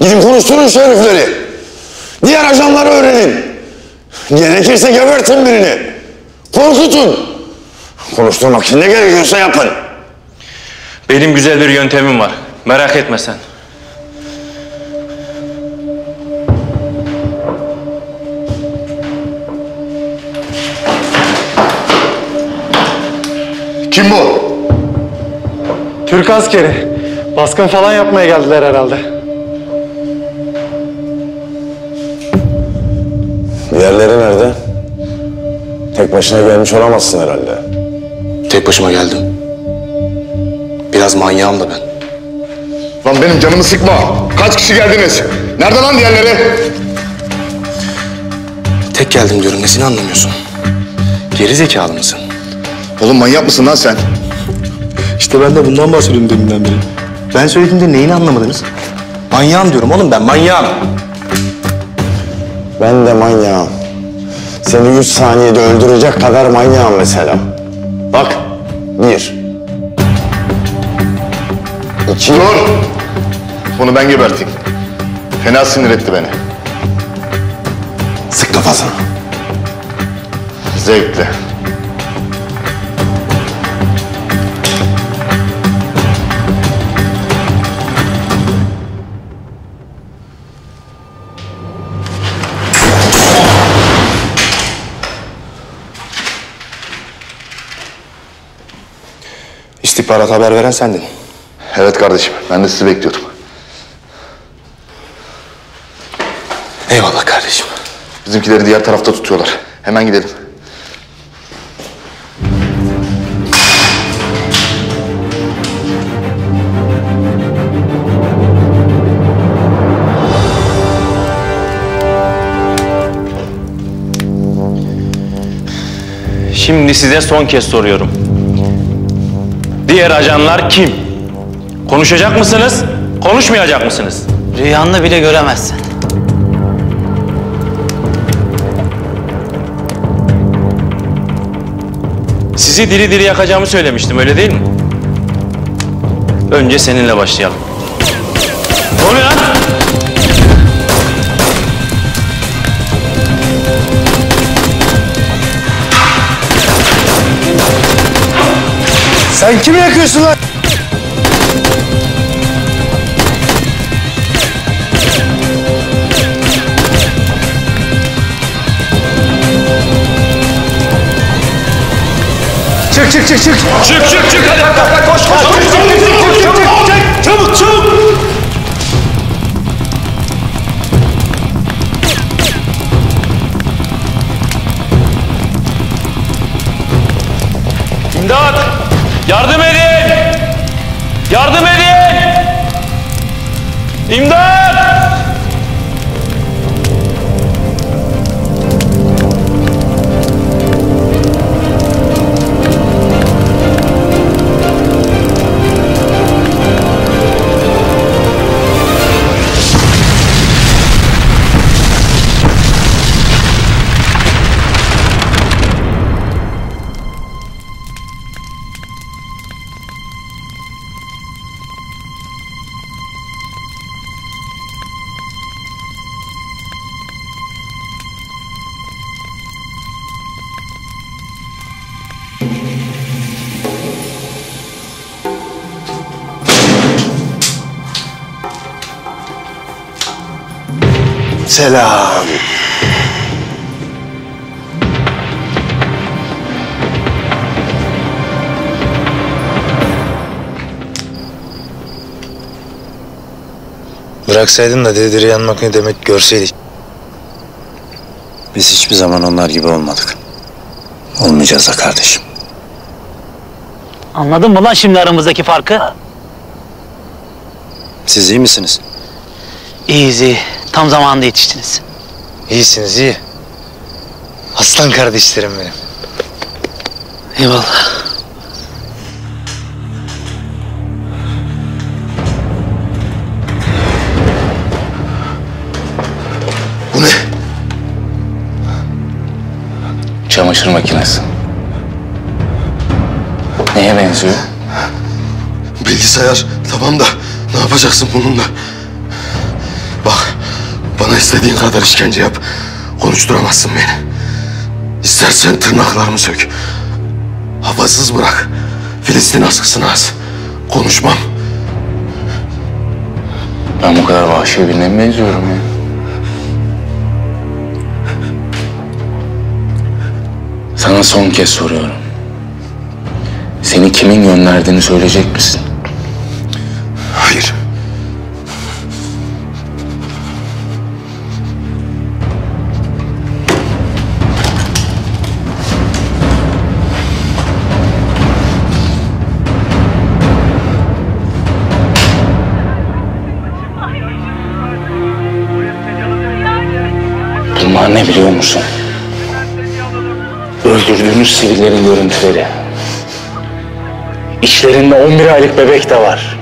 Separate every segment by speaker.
Speaker 1: Gidin konuşturun şu herifleri. Diğer ajanları öğrenin. Gerekirse gebertin birini. Korkutun. Konuşturmak için ne gerekiyorsa yapın.
Speaker 2: Benim güzel bir yöntemim var. Merak etme sen.
Speaker 1: Kim bu?
Speaker 3: Türk askeri. Baskın falan yapmaya geldiler herhalde.
Speaker 1: Diğerleri nerede? Tek başına gelmiş olamazsın herhalde.
Speaker 4: Tek başıma geldim. Biraz manyağım da ben.
Speaker 5: Lan benim canımı sıkma. Kaç kişi geldiniz? Nerede lan diğerleri?
Speaker 4: Tek geldim diyorum, nesini anlamıyorsun? Geri zekalı mısın?
Speaker 5: Oğlum manyak mısın lan sen?
Speaker 4: İşte ben de bundan bahsediyorum deminden beri. Ben söylediğimde neyini anlamadınız? Manyağım diyorum oğlum, ben manyağım.
Speaker 1: Ben de manyağım. Seni 3 saniyede öldürecek kadar manyağım mesela. Bak, 1. 2.
Speaker 5: Dur! Bunu ben geberteyim. Fena sinir etti beni.
Speaker 1: Sık kafasına.
Speaker 5: Zevkle.
Speaker 4: İstihbarat haber veren sendin.
Speaker 5: Evet kardeşim, ben de sizi bekliyordum.
Speaker 4: Eyvallah kardeşim.
Speaker 5: Bizimkileri diğer tarafta tutuyorlar. Hemen gidelim.
Speaker 2: Şimdi size son kez soruyorum. Diğer ajanlar kim? Konuşacak mısınız? Konuşmayacak mısınız?
Speaker 6: Rüyanda bile göremezsin.
Speaker 2: Sizi diri diri yakacağımı söylemiştim, öyle değil mi? Önce seninle başlayalım. Ne oluyor lan?
Speaker 3: Sen kimi yakıyorsun lan? Çık çık çık çık.
Speaker 2: Çık hadi. Koş.
Speaker 3: Çabuk.
Speaker 2: İmdat! Yardım edin! Yardım edin! İmdat!
Speaker 1: Selam.
Speaker 7: Bıraksaydın da diri yanmak ne demek görseydik. Biz hiçbir zaman onlar gibi olmadık. Olmayacağız da kardeşim.
Speaker 6: Anladın mı lan şimdi aramızdaki farkı?
Speaker 7: Siz iyi misiniz?
Speaker 6: İyiyiz iyi. Tam zamanında yetiştiniz.
Speaker 7: İyisiniz, iyi. Aslan kardeşlerim benim.
Speaker 6: Eyvallah.
Speaker 5: Bu ne?
Speaker 2: Çamaşır makinesi. Neye benziyor?
Speaker 5: Bilgisayar tamam da ne yapacaksın bununla?
Speaker 1: Bana istediğin kadar işkence yap. Konuşturamazsın beni. İstersen tırnaklarımı sök. Havasız bırak. Filistin askısını as. Konuşmam.
Speaker 7: Ben bu kadar vahşi birine mi benziyorum ya? Sana son kez soruyorum. Seni kimin gönderdiğini söyleyecek misin?
Speaker 1: Hayır.
Speaker 7: Bunlar ne biliyor musun? Öldürdüğünüz sivillerin görüntüleri. İçlerinde 11 aylık bebek de var.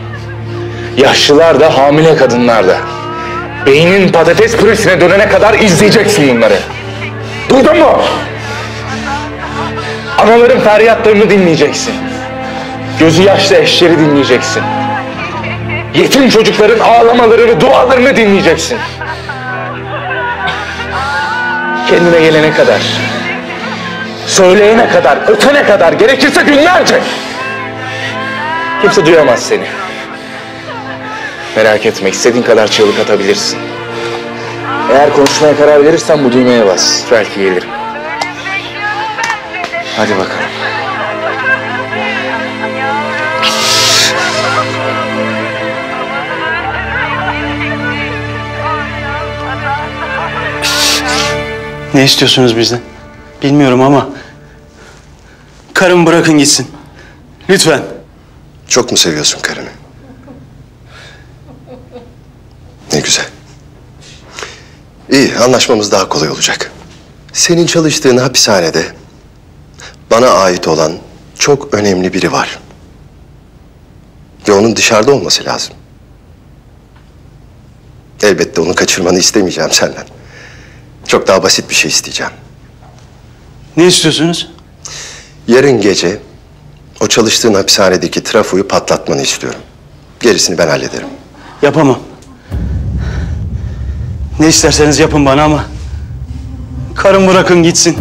Speaker 7: Yaşlılar da, hamile kadınlar da. Beynin patates püresine dönene kadar izleyeceksin bunları. Duydun mu? Anaların feryatlarını dinleyeceksin. Gözü yaşlı eşleri dinleyeceksin. Yetim çocukların ağlamalarını, dualarını dinleyeceksin. Kendine gelene kadar, söyleyene kadar, ötene kadar, gerekirse günlerce. Kimse duyamaz seni. Merak etme, istediğin kadar çığlık atabilirsin. Eğer konuşmaya karar verirsen bu düğmeye bas. Belki gelirim. Hadi bakalım.
Speaker 3: Ne istiyorsunuz bizden? Bilmiyorum ama karımı bırakın gitsin. Lütfen.
Speaker 1: Çok mu seviyorsun karını? Ne güzel. İyi, anlaşmamız daha kolay olacak. Senin çalıştığın hapishanede bana ait olan çok önemli biri var. Ve onun dışarıda olması lazım. Elbette onu kaçırmanı istemeyeceğim senden. Çok daha basit bir şey isteyeceğim.
Speaker 3: Ne istiyorsunuz?
Speaker 1: Yarın gece o çalıştığın hapishanedeki trafoyu patlatmanı istiyorum. Gerisini ben hallederim.
Speaker 3: Yapamam. Ne isterseniz yapın bana ama karımı bırakın gitsin.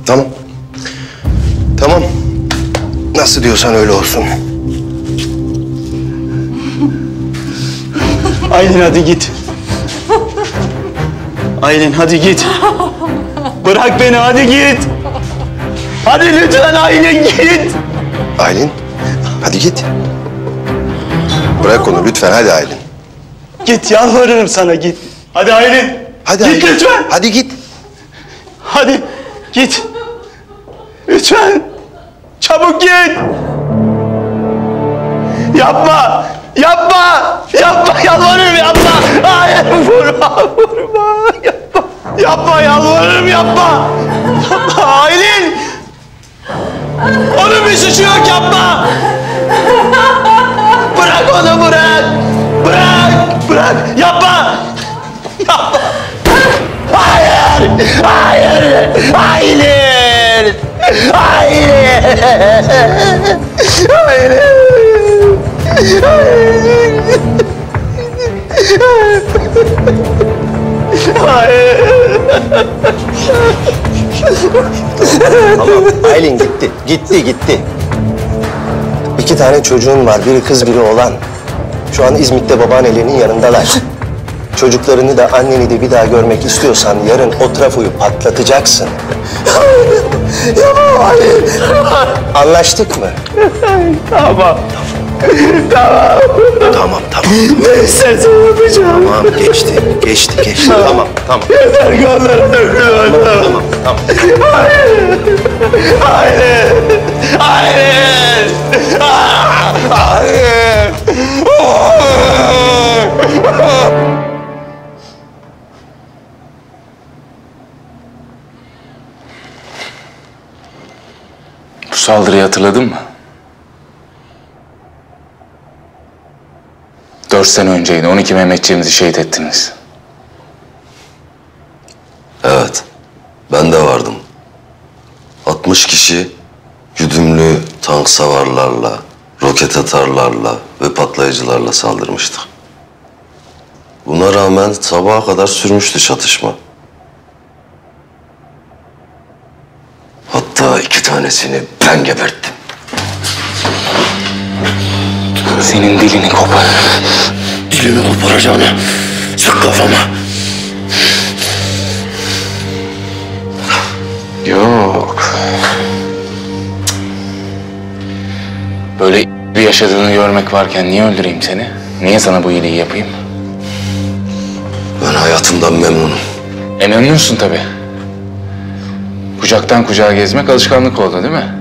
Speaker 1: Tamam. Tamam. Nasıl diyorsan öyle olsun.
Speaker 3: Aylin hadi git. Aylin hadi git. Bırak beni hadi git. Hadi lütfen Aylin git.
Speaker 1: Aylin, hadi git. Bırak onu lütfen, hadi Aylin.
Speaker 3: Git yalvarırım sana git. Hadi Aylin.
Speaker 1: Hadi
Speaker 3: Git
Speaker 1: Aylin.
Speaker 3: lütfen.
Speaker 1: Hadi git.
Speaker 3: Hadi git. Lütfen. Çabuk git. Yapma. Yapma. Yapma. Yalvarırım yapma. Hayır vurma. Vurma. Yapma. Yapma yalvarırım yapma. Yapma Aylin. Onun bir suçu yok yapma. Bırak onu bırak. Bırak. Bırak. Yapma. Yapma. Hayır. Hayır. Aylin. Aylin. Aylin.
Speaker 1: Tamam, Aylin gitti. Gitti. 2 tane çocuğun var. Biri kız, biri oğlan. Şu an İzmit'te babaannelerinin yanındalar. Çocuklarını da anneni de bir daha görmek istiyorsan yarın o trafoyu patlatacaksın. Yapma Aylin. Anlaştık mı?
Speaker 3: Tamam.
Speaker 1: Tamam.
Speaker 3: Ne istersen yapacağım.
Speaker 1: Tamam, geçti. Tamam.
Speaker 3: Yeter ki onlara dökülme.
Speaker 1: Tamam.
Speaker 3: Aylin. Aylin. Aylin.
Speaker 7: Bu saldırıyı hatırladın mı? 4 sene önceydi. 12 Mehmetçiğimizi şehit ettiniz.
Speaker 8: Evet, ben de vardım. 60 kişi güdümlü tank savarlarla, roket atarlarla ve patlayıcılarla saldırmıştık. Buna rağmen sabaha kadar sürmüştü çatışma. Hatta 2 tanesini ben geberttim.
Speaker 7: Senin dilini kopar.
Speaker 8: Dilimi koparacağını sık kafama.
Speaker 7: Yok. Böyle bir yaşadığını görmek varken niye öldüreyim seni? Niye sana bu iyiliği yapayım?
Speaker 8: Ben hayatımdan memnunum.
Speaker 7: Memnunsun tabii. Kucaktan kucağa gezmek alışkanlık oldu değil mi?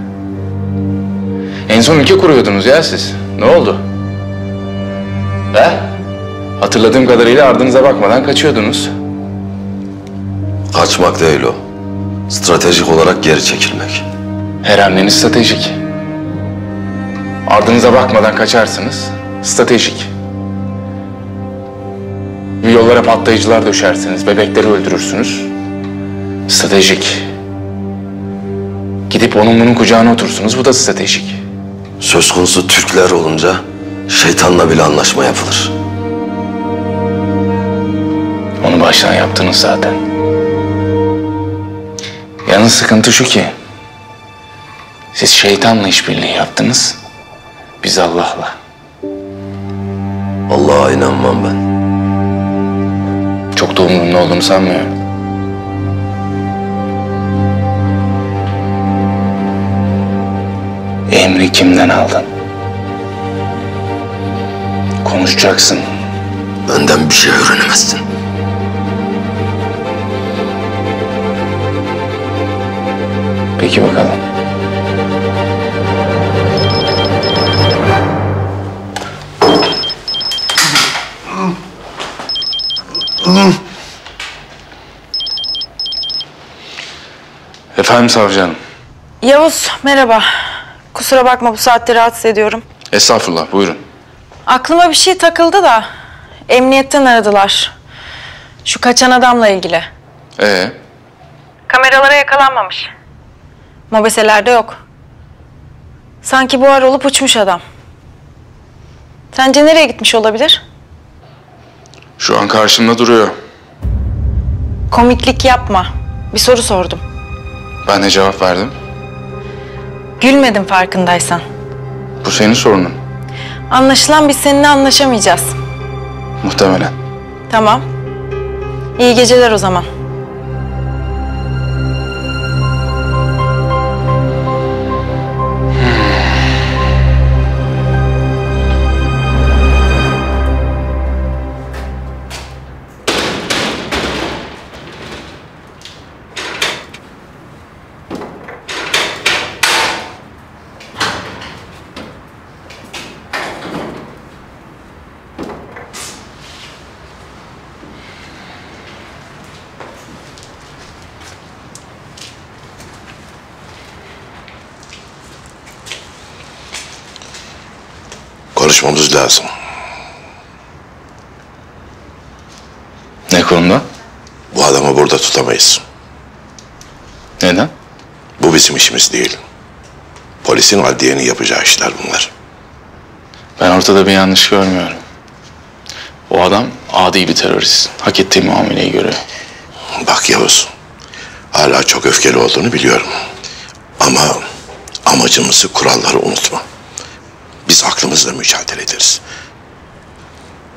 Speaker 7: En son ülke kuruyordunuz ya siz. Ne oldu? He? Hatırladığım kadarıyla ardınıza bakmadan kaçıyordunuz.
Speaker 8: Kaçmak değil o. Stratejik olarak geri çekilmek.
Speaker 7: Her hamleniz stratejik. Ardınıza bakmadan kaçarsınız. Stratejik. Yollara patlayıcılar döşersiniz, bebekleri öldürürsünüz. Stratejik. Gidip onun bunun kucağına oturursunuz, bu da stratejik.
Speaker 8: Söz konusu Türkler olunca şeytanla bile anlaşma yapılır.
Speaker 7: Onu baştan yaptınız zaten. Yalnız sıkıntı şu ki, siz şeytanla işbirliği yaptınız, biz Allah'la.
Speaker 8: Allah'a inanmam ben.
Speaker 7: Çok da umurumda olduğunu sanmıyorum. Emri kimden aldın? Konuşacaksın.
Speaker 8: Benden bir şey öğrenemezsin.
Speaker 7: Peki bakalım. Efendim savcı hanım.
Speaker 9: Yavuz, merhaba. Kusura bakma bu saatte rahatsız ediyorum.
Speaker 7: Estağfurullah, buyurun.
Speaker 9: Aklıma bir şey takıldı da emniyetten aradılar. Şu kaçan adamla ilgili. Kameralara yakalanmamış. Mobeselerde yok. Sanki buhar olup uçmuş adam. Sence nereye gitmiş olabilir?
Speaker 7: Şu an karşımda duruyor.
Speaker 9: Komiklik yapma. Bir soru sordum.
Speaker 7: Ben de cevap verdim.
Speaker 9: Gülmedim farkındaysan.
Speaker 7: Bu senin sorunun.
Speaker 9: Anlaşılan biz seninle anlaşamayacağız.
Speaker 7: Muhtemelen.
Speaker 9: Tamam. İyi geceler o zaman.
Speaker 5: Konuşmamız lazım.
Speaker 7: Ne konuda?
Speaker 5: Bu adamı burada tutamayız.
Speaker 7: Neden?
Speaker 5: Bu bizim işimiz değil. Polisin adliyenin yapacağı işler bunlar.
Speaker 7: Ben ortada bir yanlış görmüyorum. O adam adi bir terörist. Hak ettiği muameleyi görüyor.
Speaker 5: Bak Yavuz, hala çok öfkeli olduğunu biliyorum. Ama amacımızı, kuralları unutma. Biz aklımızla mücadele ederiz.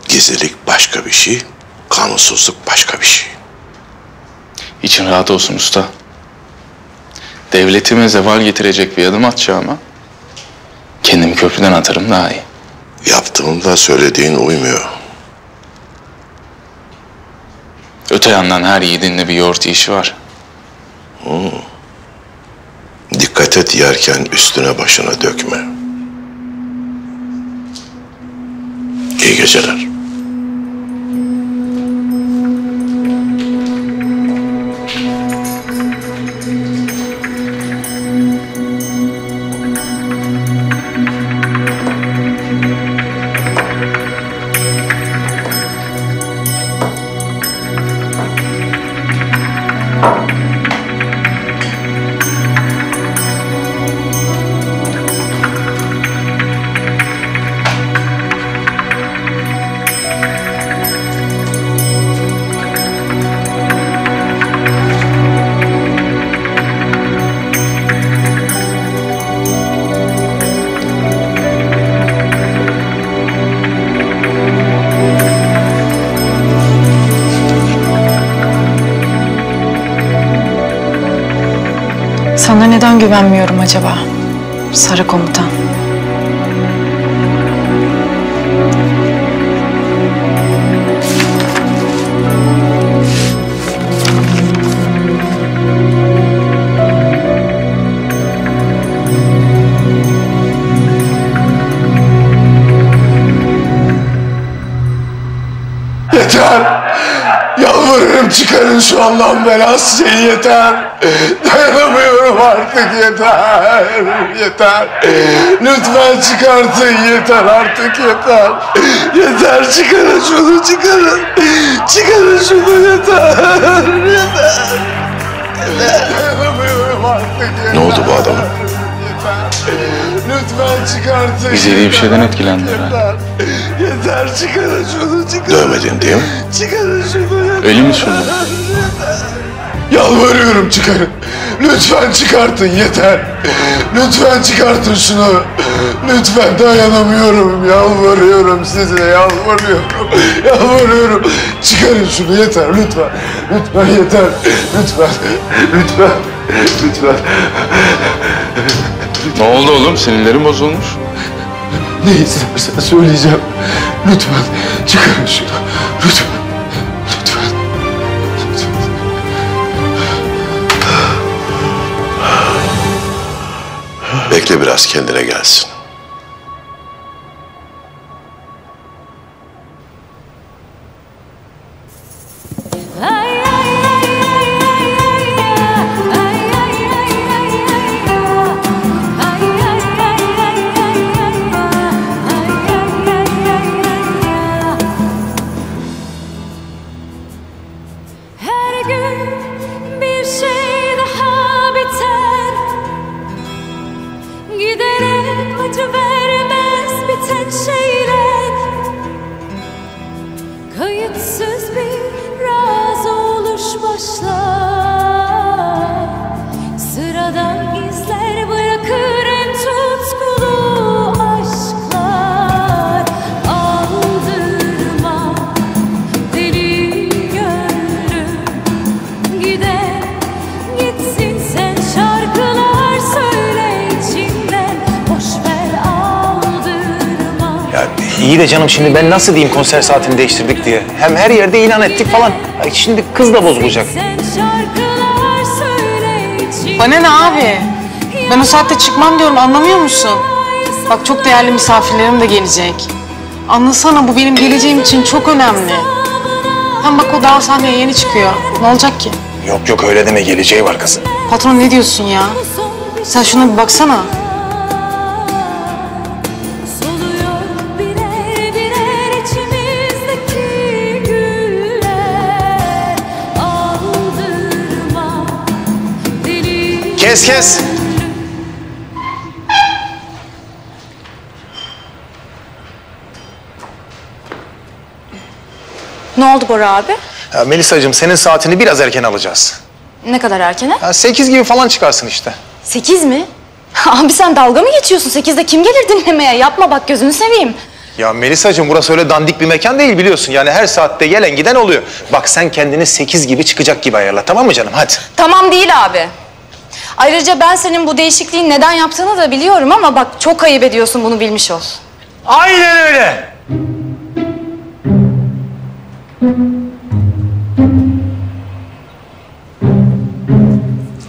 Speaker 5: Gizlilik başka bir şey, kanunsuzluk başka bir şey.
Speaker 7: İçin rahat olsun usta. Devletime zeval getirecek bir adım atacağıma kendimi köprüden atarım daha iyi.
Speaker 5: Yaptığımda söylediğin uymuyor.
Speaker 7: Öte yandan her yiğidin de bir yoğurt işi var.
Speaker 5: Dikkat et yerken üstüne başına dökme. İyi geceler.
Speaker 9: Sana neden güvenmiyorum acaba? Sarı komutan.
Speaker 5: Yeter! Yalvarırım çıkarın şu Allah'ın belası şeyi yeter! Dayanamıyorum artık yeter! Yeter! Lütfen çıkartın yeter artık yeter! Yeter çıkarın şunu çıkarın! Çıkarın şunu yeter! Yeter! Dayanamıyorum artık yeter!
Speaker 7: Ne oldu bu adama?
Speaker 5: Lütfen çıkartın.
Speaker 7: İzlediği bir şeyden etkilendi herhalde.
Speaker 5: Yeter çıkarın şunu çıkarın. Dövmedin değil mi? Çıkarın şunu yeter.
Speaker 7: Elimi sürdü.
Speaker 5: Yalvarıyorum çıkarın. Lütfen çıkartın yeter. Lütfen çıkartın şunu. Lütfen dayanamıyorum. Yalvarıyorum size yalvarıyorum. Yalvarıyorum. Çıkarın şunu yeter lütfen. Lütfen yeter. Lütfen. Lütfen. Lütfen.
Speaker 7: Ne oldu oğlum? Sinirlerin bozulmuş.
Speaker 5: Ne istersen söyleyeceğim. Lütfen çıkarın şunu. Lütfen. Lütfen. Lütfen. Bekle biraz kendine gelsin.
Speaker 10: Kayıtsız bir raz oluş başlar, sıradan izler bırakır en tutkulu aşklar. Aldırma deli gönlüm, gider gitsin sen şarkılar söyle içinden, boşver aldırma.
Speaker 3: İyi de canım şimdi ben nasıl diyeyim konser saatini değiştirdik diye. Hem her yerde ilan ettik falan. Ay şimdi kız da bozulacak.
Speaker 9: Bana ne abi? Ben o saatte çıkmam diyorum, anlamıyor musun? Bak çok değerli misafirlerim de gelecek. Anlasana, bu benim geleceğim için çok önemli. Hem bak o daha sahneye yeni çıkıyor. Ne olacak ki?
Speaker 3: Yok yok öyle deme, geleceği var kızın.
Speaker 9: Patron ne diyorsun ya? Sen şuna bir baksana.
Speaker 3: Kes kes.
Speaker 11: Ne oldu Bora abi?
Speaker 3: Ya Melisa'cığım senin saatini biraz erken alacağız.
Speaker 11: Ne kadar erkene?
Speaker 3: Ya 8 gibi falan çıkarsın işte.
Speaker 11: 8 mi? Abi sen dalga mı geçiyorsun? 8'de kim gelir dinlemeye? Yapma bak, gözünü seveyim.
Speaker 3: Ya Melisa'cığım burası öyle dandik bir mekan değil biliyorsun. Yani her saatte gelen giden oluyor. Bak sen kendini 8 gibi çıkacak gibi ayarla, tamam mı canım? Hadi.
Speaker 11: Tamam değil abi. Ayrıca ben senin bu değişikliğin neden yaptığını da biliyorum ama bak çok ayıp ediyorsun, bunu bilmiş ol.
Speaker 3: Aynen öyle.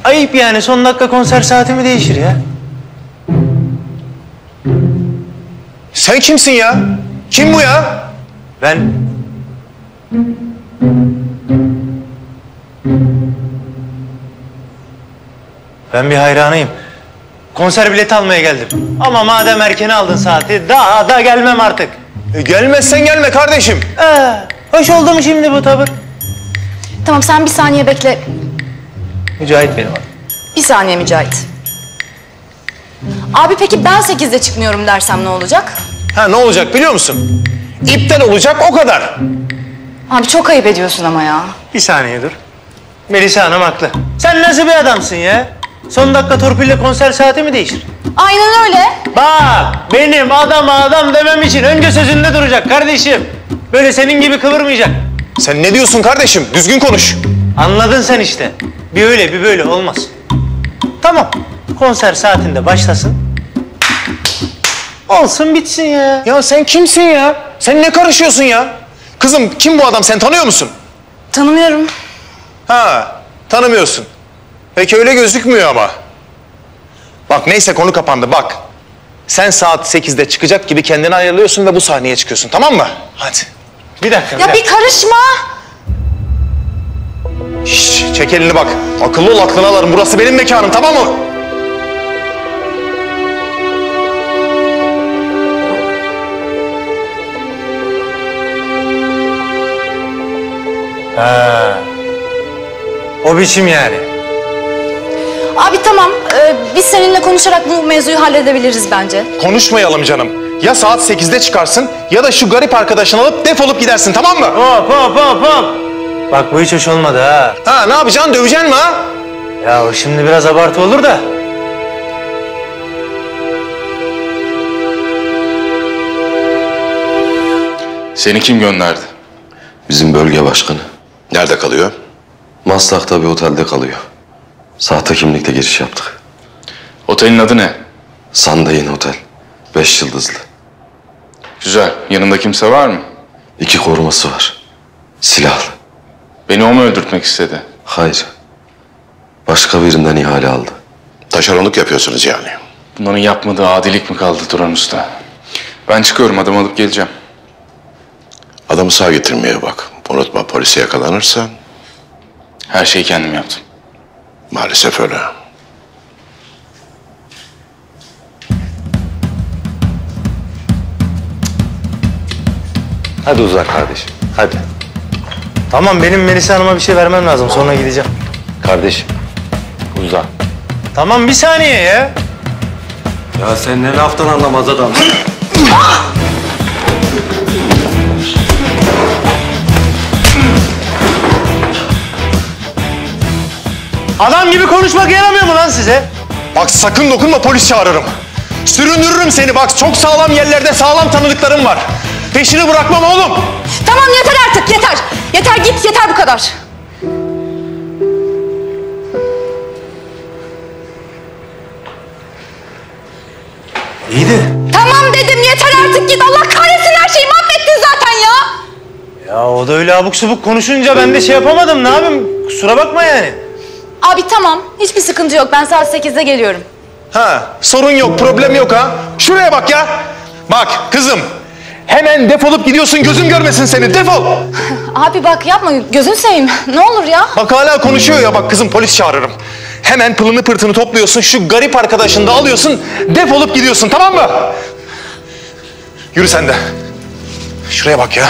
Speaker 3: Ayıp yani, son dakika konser saati mi değişir ya? Sen kimsin ya? Kim bu ya? Ben bir hayranıyım. Konser bileti almaya geldim. Ama madem erken aldın saati, daha da gelmem artık. Gelmezsen gelme kardeşim. Hoş oldu mu şimdi bu tavır?
Speaker 11: Tamam sen bir saniye bekle.
Speaker 3: Mücahit benim adım.
Speaker 11: Bir saniye Mücahit. Abi peki ben 8'de çıkmıyorum dersem ne olacak?
Speaker 3: Ha ne olacak biliyor musun? İptal olacak, o kadar.
Speaker 11: Abi çok ayıp ediyorsun ama ya.
Speaker 3: Bir saniye dur. Melisa Hanım haklı. Sen nasıl bir adamsın ya? Son dakika torpille konser saati mi değişir?
Speaker 11: Aynen öyle.
Speaker 3: Bak benim adama adam demem için önce sözünde duracak kardeşim. Böyle senin gibi kıvırmayacak. Sen ne diyorsun kardeşim? Düzgün konuş. Anladın sen işte. Bir öyle bir böyle olmaz. Tamam. Konser saatinde başlasın. Olsun bitsin ya.
Speaker 12: Ya sen kimsin ya? Sen ne karışıyorsun ya? Kızım kim bu adam, sen tanıyor musun?
Speaker 11: Tanımıyorum.
Speaker 12: Ha, tanımıyorsun. Peki öyle gözükmüyor ama. Bak neyse, konu kapandı bak. Sen saat 8'de çıkacak gibi kendini ayarlıyorsun ve bu sahneye çıkıyorsun, tamam mı? Hadi.
Speaker 3: Bir dakika.
Speaker 11: Ya bir karışma.
Speaker 12: Şşş, çek elini bak. Akıllı ol, aklını alırım. Burası benim mekanım, tamam mı?
Speaker 3: Ha. O biçim yani.
Speaker 11: Abi tamam. Biz seninle konuşarak bu mevzuyu halledebiliriz bence.
Speaker 12: Konuşmayalım canım. Ya saat 8'de çıkarsın ya da şu garip arkadaşını alıp defolup gidersin, tamam mı?
Speaker 3: Hop hop hop hop. Bak bu hiç hoş olmadı ha.
Speaker 12: Ha, ne yapacaksın? Döveceksin mi ha?
Speaker 3: Ya o şimdi biraz abartı olur da.
Speaker 7: Seni kim gönderdi?
Speaker 8: Bizim bölge başkanı.
Speaker 5: Nerede kalıyor?
Speaker 8: Maslak'ta bir otelde kalıyor. Sahte kimlikle giriş yaptık.
Speaker 7: Otelin adı ne?
Speaker 8: Sunday Otel. 5 yıldızlı.
Speaker 7: Güzel. Yanında kimse var mı?
Speaker 8: 2 koruması var. Silahlı.
Speaker 7: Beni o mu öldürtmek istedi?
Speaker 8: Hayır. Başka birinden ihale aldı.
Speaker 5: Taşeronluk yapıyorsunuz yani.
Speaker 7: Bunların yapmadığı adilik mi kaldı Turan Usta? Ben çıkıyorum, adım alıp geleceğim.
Speaker 5: Adamı sağ getirmeye bak. Unutma, polise yakalanırsa
Speaker 7: Her şeyi kendim yaptım.
Speaker 5: maalesef öyle.
Speaker 4: Hadi uzak kardeşim. Hadi.
Speaker 3: Tamam benim Melisa Hanım'a bir şey vermem lazım. Sonra gideceğim.
Speaker 4: Kardeşim. Uzak.
Speaker 3: Tamam bir saniye ya.
Speaker 4: Ya sen ne laftan anlamaz adam.
Speaker 3: Adam gibi konuşmak yaramıyor mu lan size?
Speaker 12: Bak sakın dokunma, polis çağırırım. Süründürürüm seni bak, çok sağlam yerlerde sağlam tanıdıklarım var. Peşini bırakmam oğlum.
Speaker 11: Tamam yeter artık yeter. Yeter git yeter bu kadar.
Speaker 3: İyiydi.
Speaker 11: Tamam dedim yeter artık git. Allah kahretsin her şeyi mahvettin zaten ya.
Speaker 3: Ya o da öyle abuk subuk konuşunca ben de şey yapamadım. Ne yapayım? Kusura bakma yani.
Speaker 11: Abi tamam hiçbir sıkıntı yok. Ben saat 8'de geliyorum.
Speaker 12: Ha, sorun yok, problem yok ha. Şuraya bak ya. Bak kızım, hemen defolup gidiyorsun, gözüm görmesin seni, defol.
Speaker 11: Abi bak yapma gözünü seveyim. Ne olur ya.
Speaker 12: Bak hala konuşuyor ya, bak kızım polis çağırırım. Hemen pılını pırtını topluyorsun, şu garip arkadaşını da alıyorsun, defolup gidiyorsun, tamam mı? Yürü sen de. Şuraya bak ya.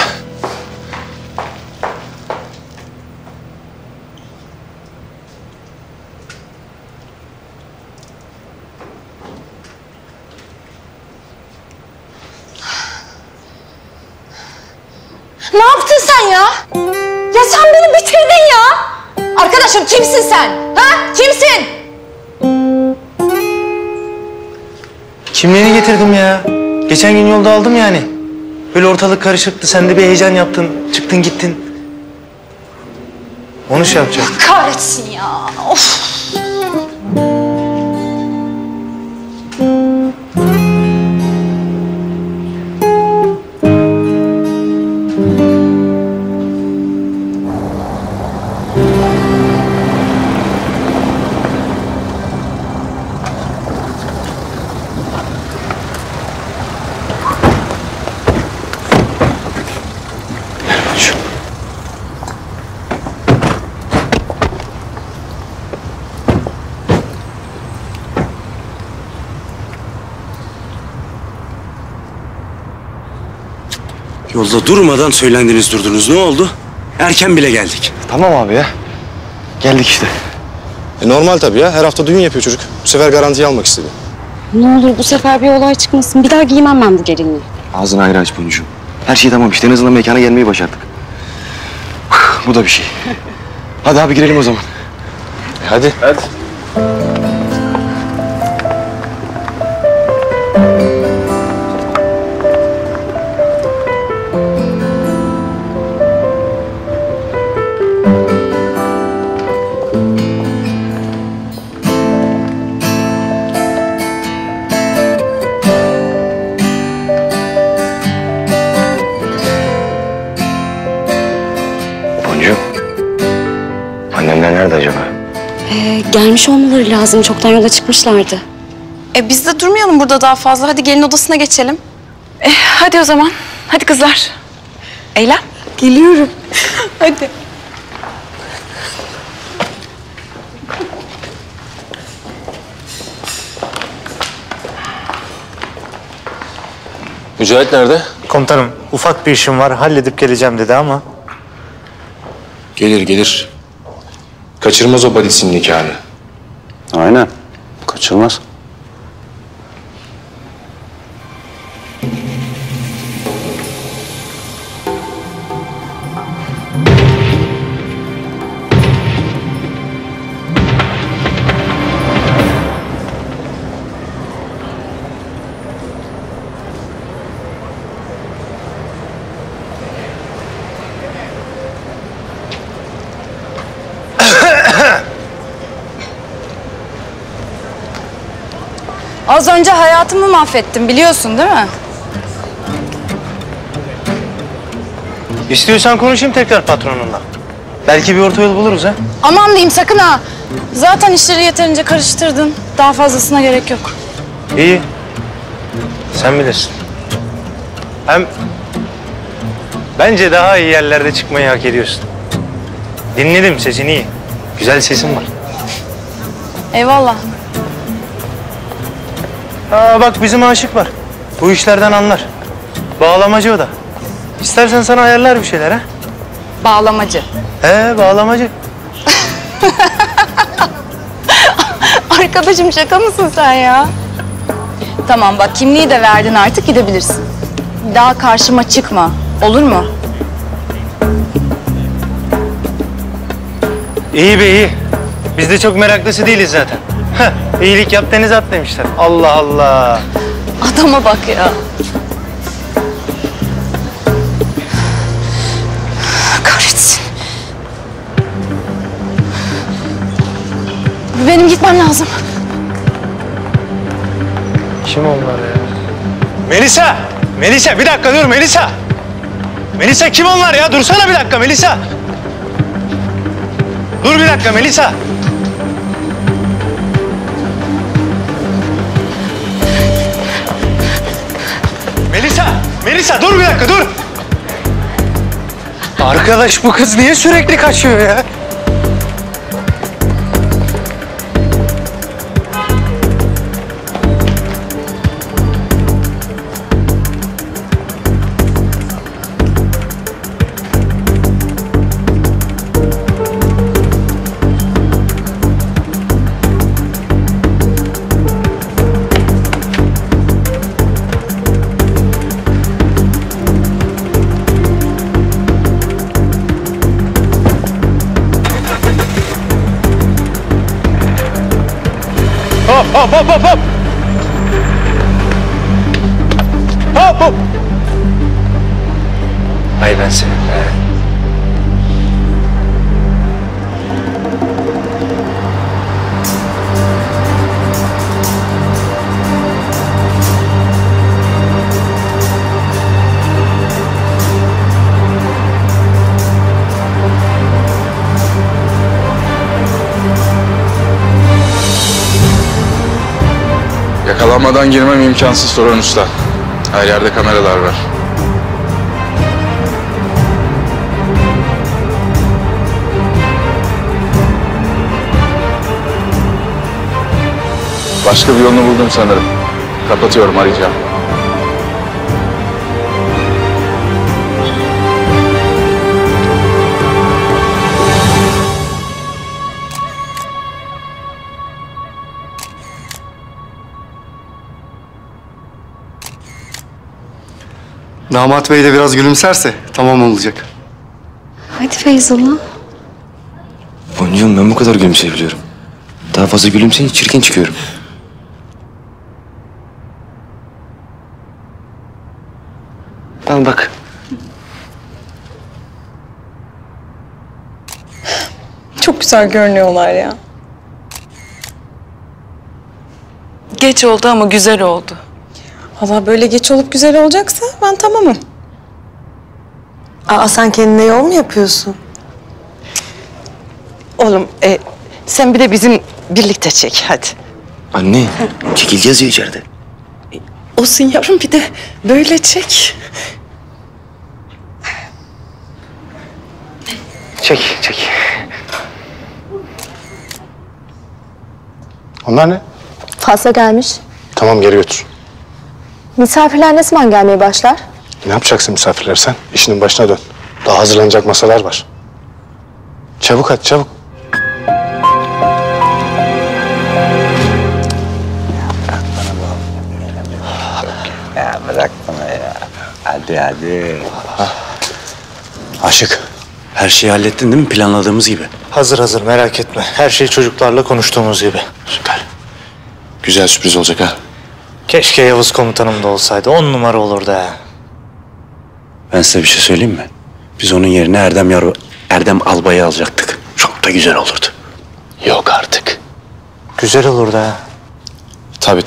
Speaker 11: Ne yaptın sen ya? Ya sen beni bitirdin ya. Arkadaşım kimsin sen? Ha? Kimsin?
Speaker 3: Kimliğini getirdim ya. Geçen gün yolda aldım yani. Böyle ortalık karışıktı. Sen de bir heyecan yaptın. Çıktın gittin. Onu şey yapacağım.
Speaker 11: Kahretsin ya. Of.
Speaker 13: Yolda durmadan söylendiniz durdunuz. Ne oldu? Erken bile geldik.
Speaker 4: Tamam abi ya. Geldik işte. Normal tabii ya. Her hafta düğün yapıyor çocuk. Bu sefer garantiye almak istedi.
Speaker 14: Ne olur bu sefer bir olay çıkmasın. Bir daha giymem ben bu gelinliği.
Speaker 4: Ağzını ayrı aç Boncuğum. Her şey tamam işte. En azından mekana gelmeyi başardık. Bu da bir şey. Hadi abi girelim o zaman. Hadi.
Speaker 7: Hadi.
Speaker 14: Gelmiş olmaları lazım. Çoktan yola çıkmışlardı.
Speaker 11: Biz de durmayalım burada daha fazla. Hadi gelin odasına geçelim.
Speaker 15: Hadi o zaman. Hadi kızlar. Eylem.
Speaker 9: Geliyorum. Hadi.
Speaker 7: Mücahit nerede?
Speaker 3: Komutanım ufak bir işim var halledip geleceğim dedi ama.
Speaker 7: Gelir gelir. Kaçırmaz o badisinin nikahını.
Speaker 4: Aynen. Kaçırmaz.
Speaker 11: Az önce hayatımı mahvettim biliyorsun değil mi?
Speaker 3: İstiyorsan konuşayım tekrar patronunla. Belki bir orta yol buluruz ha.
Speaker 11: Aman diyeyim sakın ha. Zaten işleri yeterince karıştırdın. Daha fazlasına gerek yok.
Speaker 3: İyi. Sen bilirsin. Hem bence daha iyi yerlerde çıkmayı hak ediyorsun. Dinledim, sesin iyi. Güzel sesin var.
Speaker 11: Eyvallah.
Speaker 3: Bak bizim aşık var. Bu işlerden anlar. Bağlamacı o da. İstersen sana ayarlar bir şeyler ha.
Speaker 11: Bağlamacı.
Speaker 3: Bağlamacı.
Speaker 11: Arkadaşım şaka mısın sen ya? Tamam bak kimliği de verdin artık gidebilirsin. Daha karşıma çıkma. Olur mu?
Speaker 3: İyi be iyi. Biz de çok meraklısı değiliz zaten. İyilik yap denize at demişler. Allah Allah.
Speaker 11: Adama bak ya. Kahretsin. Benim gitmem lazım.
Speaker 3: Kim onlar ya? Melisa! Melisa bir dakika dur Melisa! Melisa kim onlar ya? Dursana bir dakika Melisa! Dur bir dakika Melisa! Melisa! Melisa dur bir dakika dur! Arkadaş bu kız niye sürekli kaçıyor ya? Hop hop hop hop hop! Hop hop! Ay ben seni.
Speaker 7: Yakalanmadan girmem imkansız Toran Usta. Her yerde kameralar var. Başka bir yolunu buldum sanırım. Kapatıyorum, arayacağım.
Speaker 16: Damat Bey de biraz gülümserse tamam olacak.
Speaker 14: Hadi Feyzullah.
Speaker 4: Boncuğum ben bu kadar gülümseyebiliyorum. Daha fazla gülümseyince çirkin çıkıyorum. Tamam bak.
Speaker 9: Çok güzel görünüyorlar ya.
Speaker 15: Geç oldu ama güzel oldu.
Speaker 9: Valla böyle geç olup güzel olacaksa ben tamamım.
Speaker 17: Sen kendine yol mu yapıyorsun?
Speaker 15: Oğlum sen bir de bizim
Speaker 17: birlikte çek hadi.
Speaker 4: Anne, çekileceğiz ya içeride.
Speaker 17: Olsun yavrum bir de böyle çek.
Speaker 12: Çek. Onlar ne?
Speaker 11: Fazla gelmiş.
Speaker 12: Tamam geri götür.
Speaker 11: Misafirler ne zaman gelmeye başlar?
Speaker 12: Ne yapacaksın misafirler sen? İşinin başına dön. Daha hazırlanacak masalar var. Çabuk hadi çabuk.
Speaker 18: Ya bırak bana ya. Hadi.
Speaker 13: Aşık, her şeyi hallettin değil mi planladığımız gibi?
Speaker 3: Hazır merak etme. Her şey çocuklarla konuştuğumuz gibi.
Speaker 13: Süper. Güzel sürpriz olacak ha.
Speaker 3: Keşke Yavuz komutanım da olsaydı. 10 numara olurdu ha.
Speaker 13: Ben size bir şey söyleyeyim mi? Biz onun yerine Erdem Albay'ı alacaktık. Çok da güzel olurdu. Yok artık.
Speaker 3: Güzel olurdu ha.
Speaker 13: Tabii.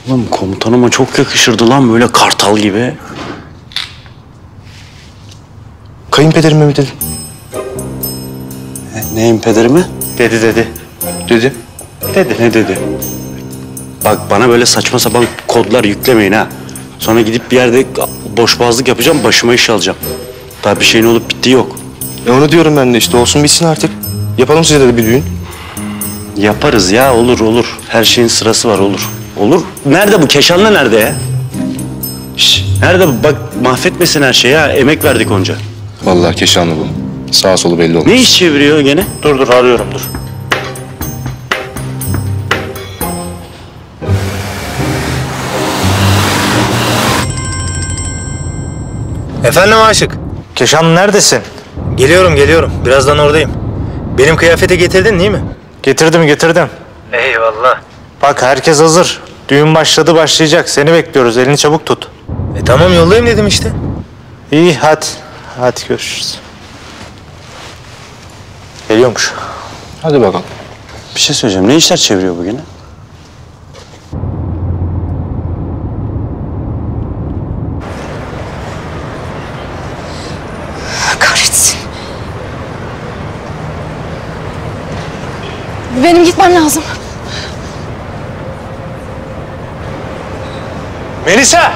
Speaker 13: Lan komutanıma çok yakışırdı lan böyle kartal gibi.
Speaker 12: Kayınpederime mi dedin?
Speaker 13: Neyin pederimi?
Speaker 3: Dedi.
Speaker 13: Dedi. Ne dedi? Bak bana böyle saçma sapan kodlar yüklemeyin ha. Sonra gidip bir yerde boşboğazlık yapacağım, başıma iş alacağım. Daha bir şeyin olup bittiği yok.
Speaker 4: Onu diyorum ben de işte, olsun bitsin artık. Yapalım size de bir düğün.
Speaker 13: Yaparız ya, olur. Her şeyin sırası var, olur. Olur. Nerede bu? Keşanlı nerede ya? Şş, nerede bu? Bak mahvetmesin her şeyi ha. Emek verdik onca.
Speaker 7: Vallahi Keşanlı bu. Sağ solu belli olmaz.
Speaker 13: Ne iş çeviriyor gene?
Speaker 3: Dur arıyorum dur. Efendim Aşık. Keşan neredesin? Geliyorum. Birazdan oradayım. Benim kıyafeti getirdin değil mi? Getirdim. Eyvallah. Bak herkes hazır. Düğün başlayacak. Seni bekliyoruz. Elini çabuk tut. Tamam yollayayım dedim işte. İyi hadi. Hadi görüşürüz. Geliyormuş.
Speaker 13: Hadi bakalım. Bir şey söyleyeceğim. Ne işler çeviriyor bu gene?
Speaker 11: Kahretsin. Benim gitmem lazım.
Speaker 3: Melisa!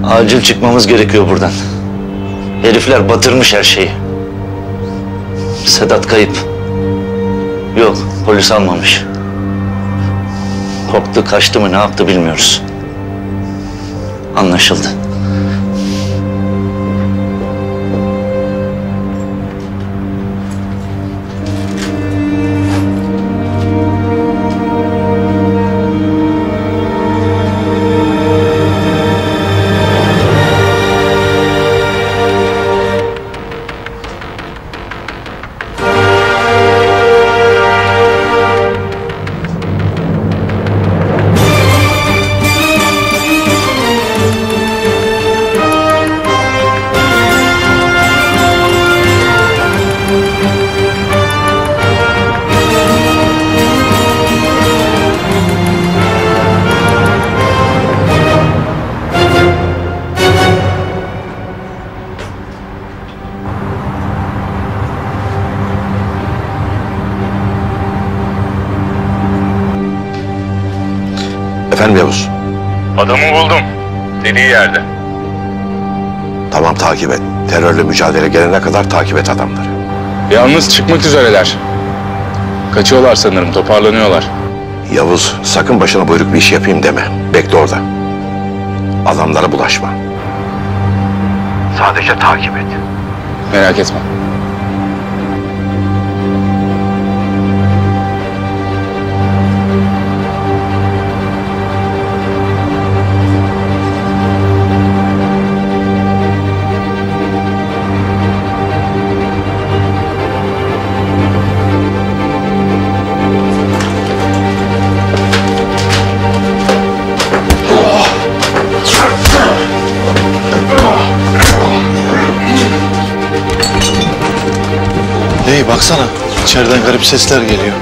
Speaker 19: Acil çıkmamız gerekiyor buradan. Herifler batırmış her şeyi. Sedat kayıp. Yok, polis almamış. Korktu, kaçtı mı, ne yaptı bilmiyoruz. Anlaşıldı.
Speaker 5: Efendim Yavuz?
Speaker 7: Adamı buldum. Dediği yerde.
Speaker 5: Tamam takip et. Terörle mücadele gelene kadar takip et adamları.
Speaker 7: Yalnız çıkmak üzereler. Kaçıyorlar sanırım, toparlanıyorlar.
Speaker 5: Yavuz sakın başına buyruk bir iş yapayım deme. Bekle orada. Adamlara bulaşma. Sadece takip et.
Speaker 7: Merak etme.
Speaker 12: Hey baksana, içeriden garip sesler geliyor.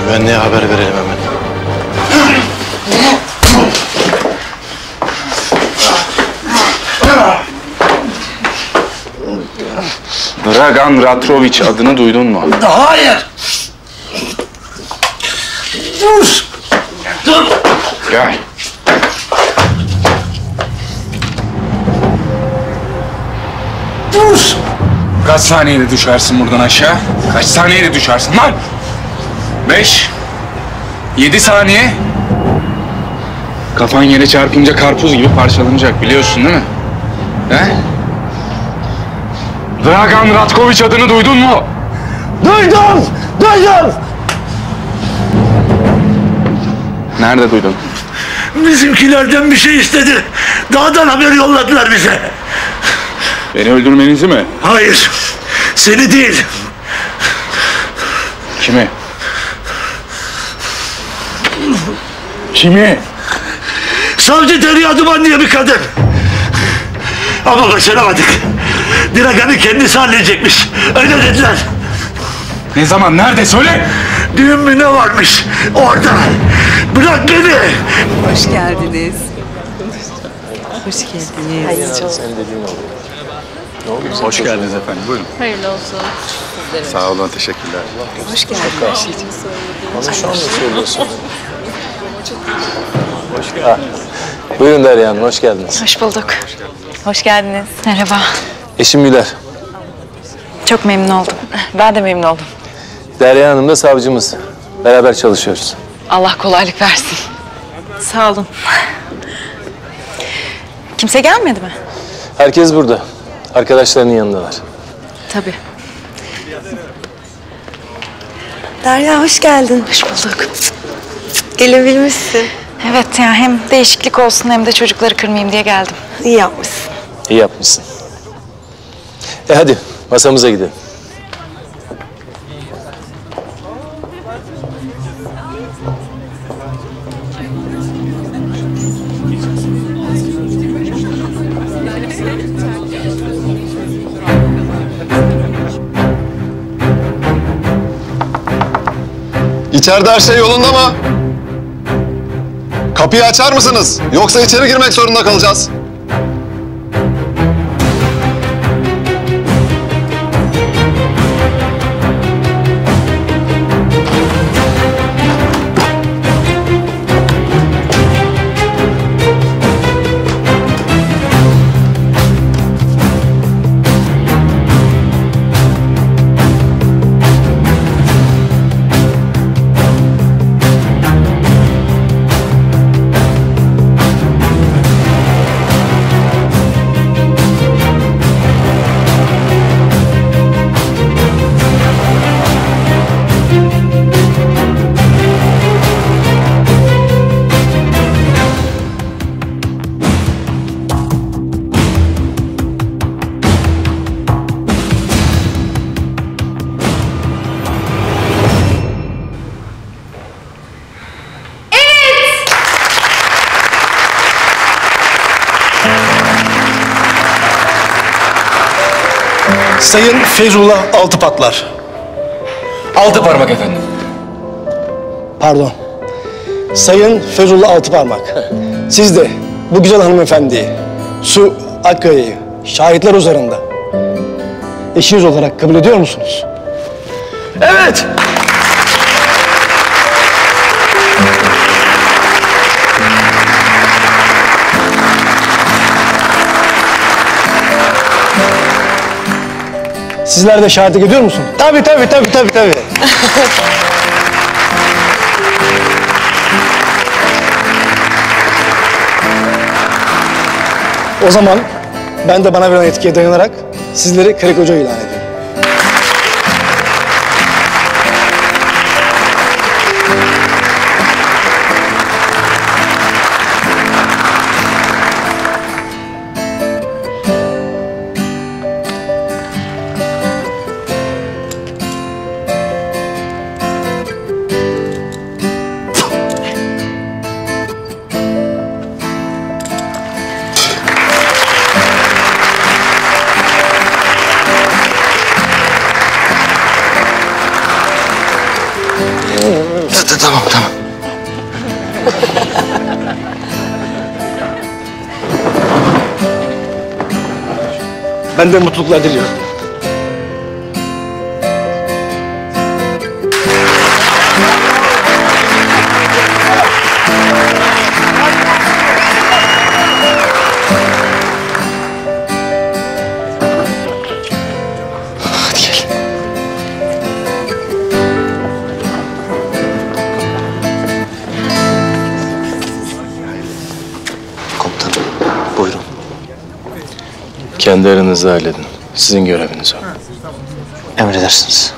Speaker 12: Güvenliğe haber verelim hemen.
Speaker 7: Dragan Ratroviç adını duydun mu?
Speaker 5: Hayır. Dur. Dur.
Speaker 7: Gel.
Speaker 5: Dur.
Speaker 7: Kaç saniyede düşersin buradan aşağı? Kaç saniyede düşersin lan? 5, 7 saniye. Kafan yere çarpınca karpuz gibi parçalanacak, biliyorsun değil mi? He? Dragan Ratkoviç adını duydun mu?
Speaker 5: Duydum. Duydum.
Speaker 7: Nerede duydun?
Speaker 5: Bizimkilerden bir şey istedi. Dağdan haber yolladılar bize.
Speaker 7: Beni öldürmenizi mi?
Speaker 5: Hayır. Seni değil.
Speaker 7: Kimi? Kimi?
Speaker 5: Savcı Derya Duman diye bir kadın. Ama başaramadık. Dragan'ı kendisi halledecekmiş. Öyle dediler.
Speaker 7: Ne zaman? Nerede? Söyle!
Speaker 5: Düğün mü ne varmış? Orada. Bırak beni.
Speaker 17: Hoş geldiniz. Hoş geldiniz.
Speaker 7: Hoş geldiniz efendim. Buyurun.
Speaker 11: Hayırlı olsun.
Speaker 7: Sağ olun. Teşekkürler.
Speaker 17: Hoş geldiniz.
Speaker 12: Bana şu anda söylüyorsun. Buyurun Derya Hanım, hoş geldiniz.
Speaker 15: Hoş bulduk. Hoş geldiniz. Merhaba.
Speaker 12: Eşim Güler.
Speaker 15: Çok memnun oldum. Ben de memnun oldum.
Speaker 12: Derya Hanım da savcımız. Beraber çalışıyoruz.
Speaker 15: Allah kolaylık versin. Sağ olun. Kimse gelmedi mi?
Speaker 12: Herkes burada. Arkadaşlarının yanındalar.
Speaker 15: Tabii.
Speaker 17: Derya hoş geldin.
Speaker 15: Hoş bulduk.
Speaker 17: Gelebilmişsin.
Speaker 15: Evet ya, hem değişiklik olsun hem de çocukları kırmayayım diye geldim.
Speaker 17: İyi yapmışsın.
Speaker 12: İyi yapmışsın. Hadi masamıza gidelim.
Speaker 16: İçeride her şey yolunda mı? Kapıyı açar mısınız? Yoksa içeri girmek zorunda kalacağız.
Speaker 20: Sayın Feyzullah Altıpatlar.
Speaker 7: Altı parmak efendim.
Speaker 20: Pardon. Sayın Feyzullah Altıparmak. Siz de bu güzel hanımefendiyi, Su Akkaya'yı şahitler üzerinde eşiniz olarak kabul ediyor musunuz?
Speaker 5: Evet.
Speaker 20: Sizler de şahitlik ediyor musunuz?
Speaker 5: Tabii.
Speaker 20: O zaman ben de bana verilen yetkiye dayanarak sizleri karı koca ilan ediyorum.
Speaker 4: Tamam.
Speaker 20: Ben de mutluluklar diliyorum.
Speaker 2: kendi aranızda halledin. Sizin göreviniz o.
Speaker 3: Emredersiniz.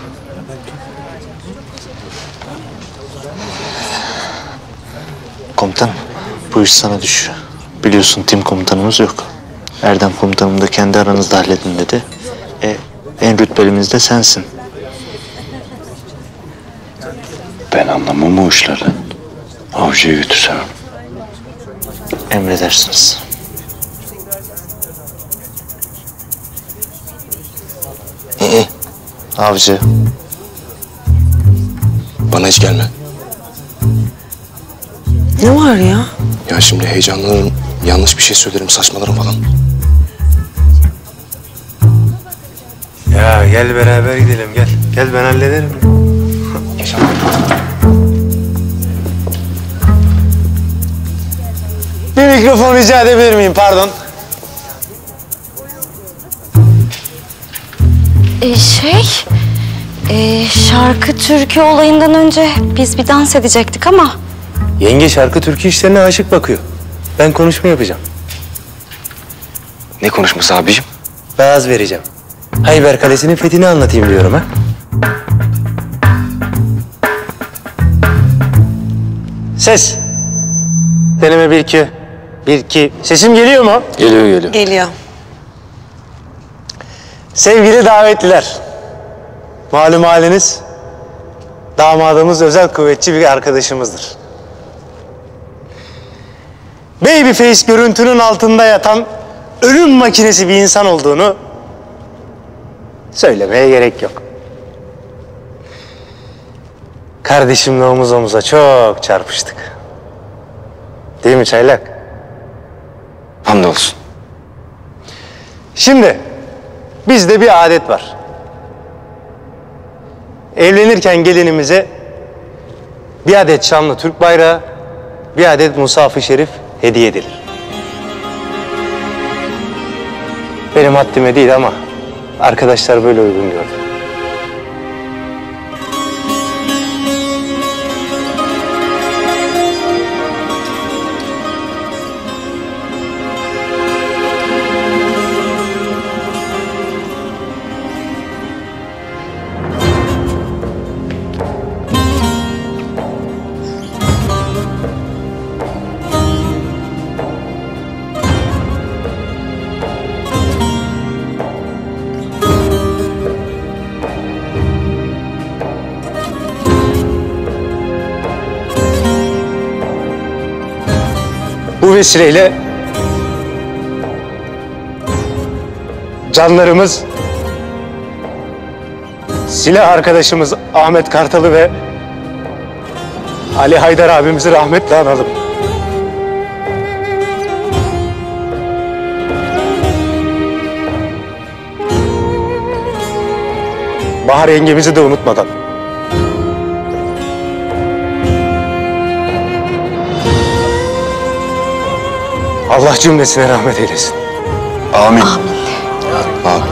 Speaker 3: Komutanım, bu iş sana düşüyor. Biliyorsun tim komutanımız yok. Erdem komutanım da kendi aranızda halledin dedi. En rütbelimiz de sensin.
Speaker 13: Ben anlamam o işlerden. Avcıya götürsem.
Speaker 3: Emredersiniz. Avcı.
Speaker 1: Bana hiç gelme.
Speaker 17: Ne var ya?
Speaker 1: Ya şimdi heyecanlanırım, yanlış bir şey söylerim, saçmalarım falan.
Speaker 3: Ya gel beraber gidelim gel. Gel ben hallederim. Bir mikrofon rica edebilir miyim? Pardon.
Speaker 14: Şarkı türkü olayından önce biz bir dans edecektik ama...
Speaker 3: Yenge şarkı türkü işlerine aşık bakıyor. Ben konuşma yapacağım.
Speaker 4: Ne konuşması abicim?
Speaker 3: Vaaz vereceğim. Hayber Kalesi'nin fethini anlatayım diyorum ha. Ses. Deneme bir iki. Bir iki. Sesim geliyor mu?
Speaker 2: Geliyor.
Speaker 17: Geliyor.
Speaker 3: Sevgili davetliler. Malum haliniz, damadımız özel kuvvetçi bir arkadaşımızdır. Babyface görüntünün altında yatan ölüm makinesi bir insan olduğunu söylemeye gerek yok. Kardeşimle omuz omuza çok çarpıştık. Değil mi Çaylak?
Speaker 4: Hamdolsun.
Speaker 3: Şimdi bizde bir adet var. Evlenirken gelinimize bir adet şanlı Türk bayrağı, bir adet Musaf-ı Şerif hediye edilir. Benim haddime değil ama arkadaşlar böyle uygun gördü. Bu vesileyle canlarımız, silah arkadaşımız Ahmet Kartal'ı ve Ali Haydar abimizi rahmetle analım. Bahar yengemizi de unutmadan. Allah cümlesine rahmet eylesin.
Speaker 4: Amin.
Speaker 14: Amin.
Speaker 4: Amin.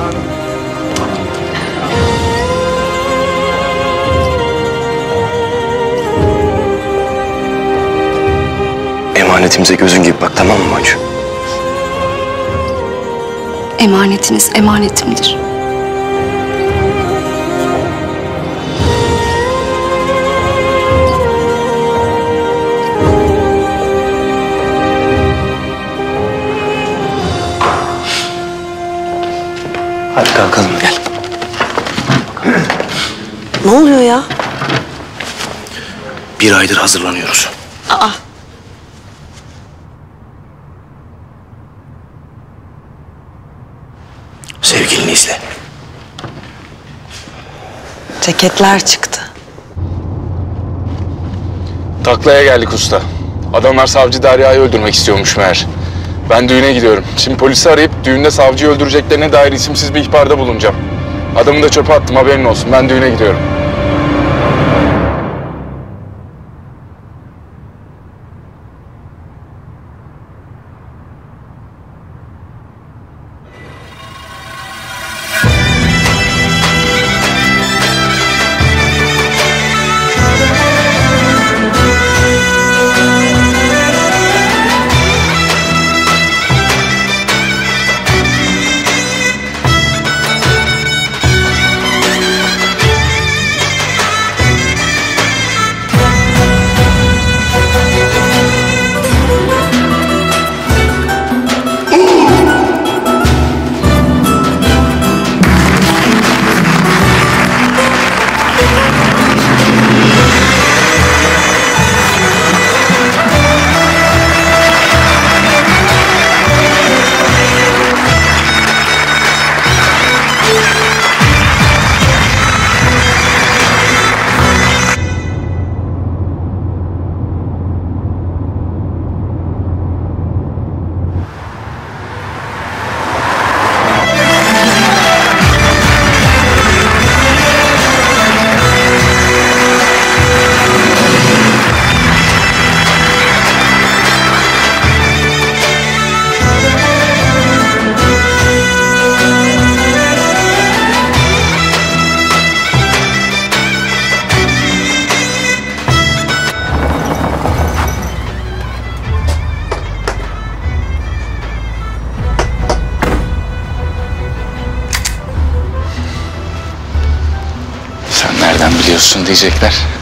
Speaker 4: Emanetimize gözün gibi bak, tamam mı Mancu?
Speaker 14: Emanetiniz emanetimdir.
Speaker 3: Hadi kalkalım gel.
Speaker 17: Ne oluyor ya?
Speaker 1: Bir aydır hazırlanıyoruz.
Speaker 17: Aa.
Speaker 1: Sevgilini izle.
Speaker 17: Ceketler çıktı.
Speaker 7: Taklaya geldik usta. Adamlar savcı Derya'yı öldürmek istiyormuş meğer. Ben düğüne gidiyorum. Şimdi polisi arayıp düğünde savcıyı öldüreceklerine dair isimsiz bir ihbarda bulunacağım. Adamı da çöpe attım, haberin olsun. Ben düğüne gidiyorum. diyorsun diyecekler.